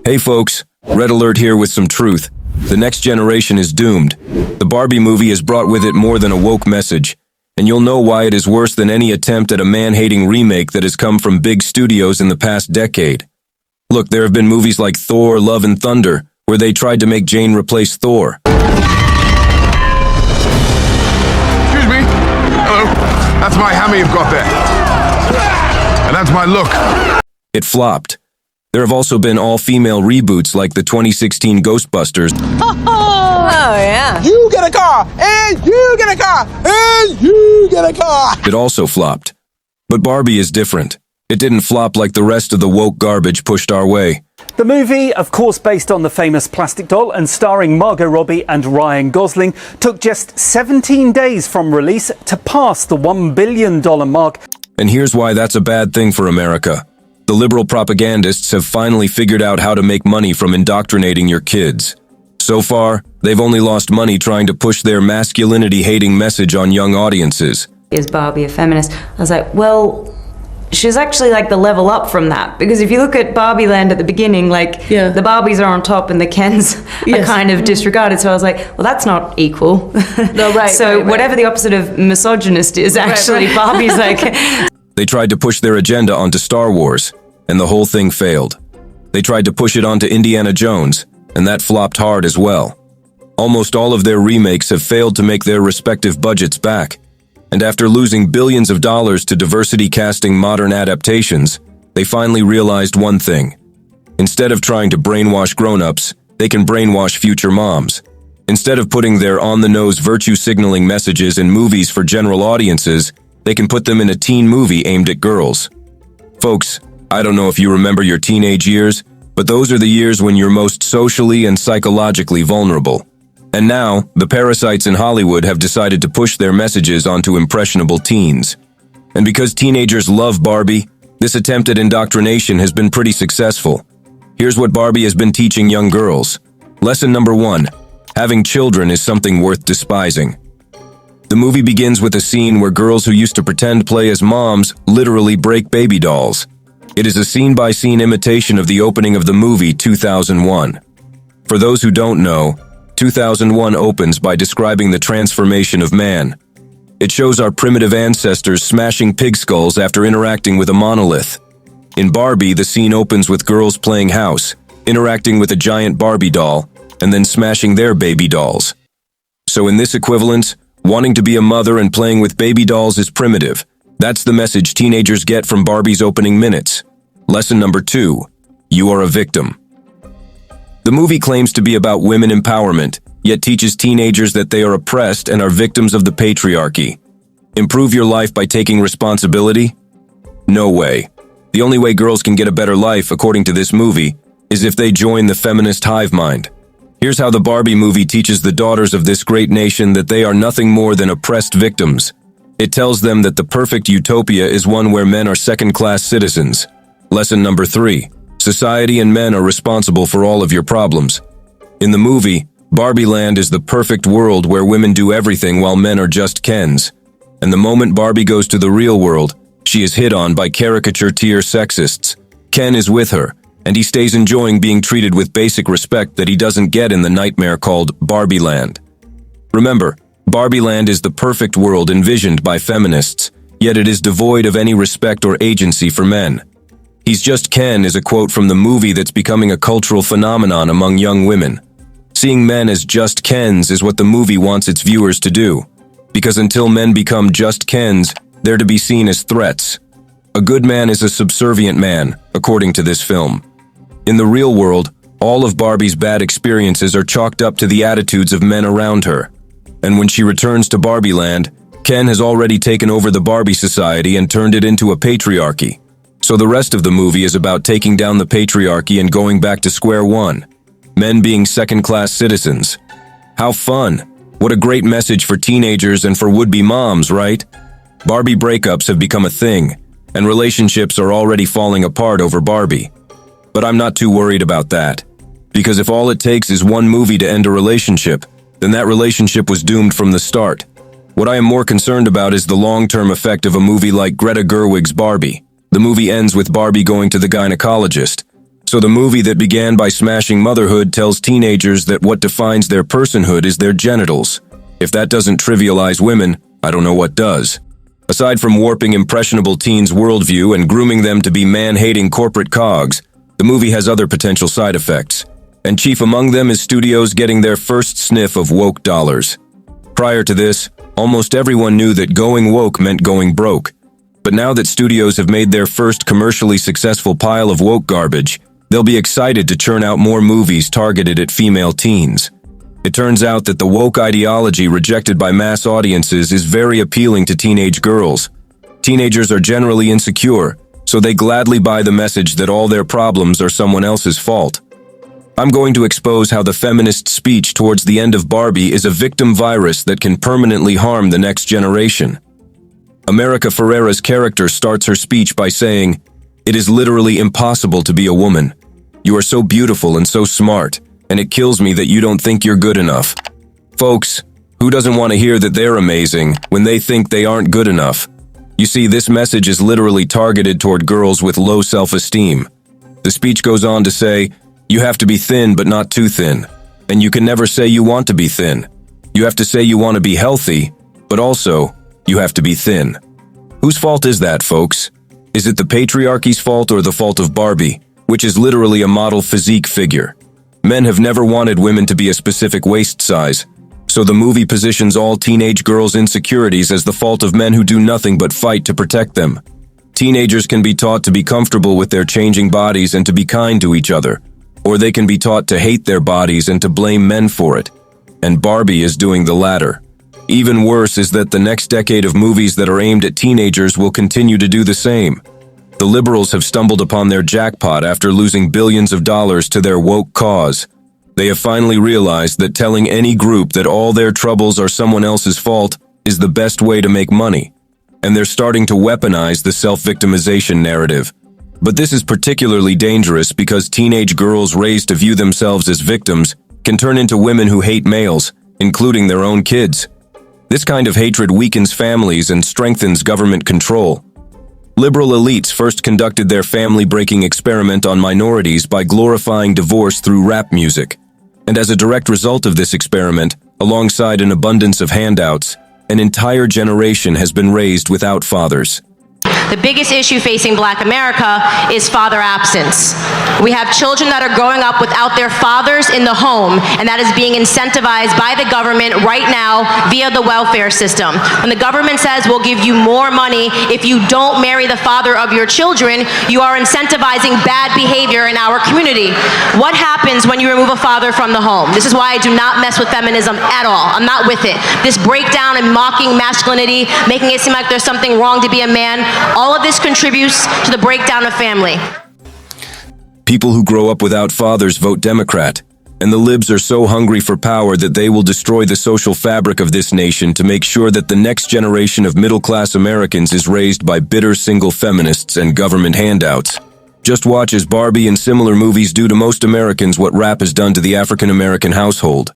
Hey folks, Red Alert here with some truth. The next generation is doomed. The Barbie movie has brought with it more than a woke message, and you'll know why it is worse than any attempt at a man-hating remake that has come from big studios in the past decade. Look, there have been movies like Thor, Love and Thunder, where they tried to make Jane replace Thor. Excuse me? Hello? That's my hammer you've got there. And that's my look. It flopped. There have also been all-female reboots like the 2016 Ghostbusters. Oh, yeah. You get a car, and you get a car, and you get a car. It also flopped. But Barbie is different. It didn't flop like the rest of the woke garbage pushed our way. The movie, of course based on the famous plastic doll and starring Margot Robbie and Ryan Gosling, took just 17 days from release to pass the $1 billion mark. And here's why that's a bad thing for America. The liberal propagandists have finally figured out how to make money from indoctrinating your kids. So far, they've only lost money trying to push their masculinity-hating message on young audiences. Is Barbie a feminist? I was like, well, she's actually like the level up from that. Because if you look at Barbie Land at the beginning, like the Barbies are on top and the Kens are kind of disregarded. So I was like, well, that's not equal. No, right. So whatever the opposite of misogynist is, actually, Barbie's like... They tried to push their agenda onto Star Wars, and the whole thing failed. They tried to push it onto Indiana Jones, and that flopped hard as well. Almost all of their remakes have failed to make their respective budgets back, and after losing billions of dollars to diversity casting modern adaptations, they finally realized one thing. Instead of trying to brainwash grown-ups, they can brainwash future moms. Instead of putting their on-the-nose virtue-signaling messages in movies for general audiences, they can put them in a teen movie aimed at girls. Folks, I don't know if you remember your teenage years, but those are the years when you're most socially and psychologically vulnerable. And now, the parasites in Hollywood have decided to push their messages onto impressionable teens. And because teenagers love Barbie, this attempt at indoctrination has been pretty successful. Here's what Barbie has been teaching young girls. Lesson number 1, having children is something worth despising. The movie begins with a scene where girls who used to pretend play as moms literally break baby dolls. It is a scene-by-scene imitation of the opening of the movie 2001. For those who don't know, 2001 opens by describing the transformation of man. It shows our primitive ancestors smashing pig skulls after interacting with a monolith. In Barbie, the scene opens with girls playing house, interacting with a giant Barbie doll, and then smashing their baby dolls. So in this equivalence, wanting to be a mother and playing with baby dolls is primitive. That's the message teenagers get from Barbie's opening minutes. Lesson number 2, you are a victim. The movie claims to be about women empowerment, yet teaches teenagers that they are oppressed and are victims of the patriarchy. Improve your life by taking responsibility? No way. The only way girls can get a better life, according to this movie, is if they join the feminist hive mind. Here's how the Barbie movie teaches the daughters of this great nation that they are nothing more than oppressed victims. It tells them that the perfect utopia is one where men are second-class citizens. Lesson number 3, society and men are responsible for all of your problems. In the movie, Barbie Land is the perfect world where women do everything while men are just Kens. And the moment Barbie goes to the real world, she is hit on by caricature-tier sexists. Ken is with her, and he stays enjoying being treated with basic respect that he doesn't get in the nightmare called Barbie Land. Remember, Barbie Land is the perfect world envisioned by feminists, yet it is devoid of any respect or agency for men. He's just Ken is a quote from the movie that's becoming a cultural phenomenon among young women. Seeing men as just Kens is what the movie wants its viewers to do, because until men become just Kens, they're to be seen as threats. A good man is a subservient man, according to this film. In the real world, all of Barbie's bad experiences are chalked up to the attitudes of men around her. And when she returns to Barbie Land, Ken has already taken over the Barbie society and turned it into a patriarchy. So the rest of the movie is about taking down the patriarchy and going back to square one. Men being second-class citizens. How fun! What a great message for teenagers and for would-be moms, right? Barbie breakups have become a thing, and relationships are already falling apart over Barbie. But I'm not too worried about that. Because if all it takes is one movie to end a relationship, then that relationship was doomed from the start. What I am more concerned about is the long-term effect of a movie like Greta Gerwig's Barbie. The movie ends with Barbie going to the gynecologist, So the movie that began by smashing motherhood tells teenagers that what defines their personhood is their genitals. If that doesn't trivialize women, I don't know what does. Aside from warping impressionable teens' worldview and grooming them to be man-hating corporate cogs, the movie has other potential side effects. And chief among them is studios getting their first sniff of woke dollars. Prior to this, almost everyone knew that going woke meant going broke. But now that studios have made their first commercially successful pile of woke garbage, they'll be excited to churn out more movies targeted at female teens. It turns out that the woke ideology rejected by mass audiences is very appealing to teenage girls. Teenagers are generally insecure, so they gladly buy the message that all their problems are someone else's fault. I'm going to expose how the feminist speech towards the end of Barbie is a victim virus that can permanently harm the next generation. America Ferrera's character starts her speech by saying, "It is literally impossible to be a woman. You are so beautiful and so smart, and it kills me that you don't think you're good enough." Folks, who doesn't want to hear that they're amazing when they think they aren't good enough? You see, this message is literally targeted toward girls with low self-esteem. The speech goes on to say, you have to be thin but not too thin, and you can never say you want to be thin. You have to say you want to be healthy, but also, you have to be thin. Whose fault is that, folks? Is it the patriarchy's fault or the fault of Barbie, which is literally a model physique figure? Men have never wanted women to be a specific waist size, so the movie positions all teenage girls' insecurities as the fault of men who do nothing but fight to protect them. Teenagers can be taught to be comfortable with their changing bodies and to be kind to each other, or they can be taught to hate their bodies and to blame men for it. And Barbie is doing the latter. Even worse is that the next decade of movies that are aimed at teenagers will continue to do the same. The liberals have stumbled upon their jackpot after losing billions of dollars to their woke cause. They have finally realized that telling any group that all their troubles are someone else's fault is the best way to make money. And they're starting to weaponize the self-victimization narrative. But this is particularly dangerous because teenage girls raised to view themselves as victims can turn into women who hate males, including their own kids. This kind of hatred weakens families and strengthens government control. Liberal elites first conducted their family-breaking experiment on minorities by glorifying divorce through rap music. And as a direct result of this experiment, alongside an abundance of handouts, an entire generation has been raised without fathers. The biggest issue facing Black America is father absence. We have children that are growing up without their fathers in the home, and that is being incentivized by the government right now via the welfare system. When the government says we'll give you more money if you don't marry the father of your children, you are incentivizing bad behavior in our community. What happens when you remove a father from the home? This is why I do not mess with feminism at all. I'm not with it. This breakdown and mocking masculinity, making it seem like there's something wrong to be a man, all of this contributes to the breakdown of family. People who grow up without fathers vote Democrat, and the libs are so hungry for power that they will destroy the social fabric of this nation to make sure that the next generation of middle-class Americans is raised by bitter single feminists and government handouts. Just watch as Barbie and similar movies do to most Americans what rap has done to the African American household.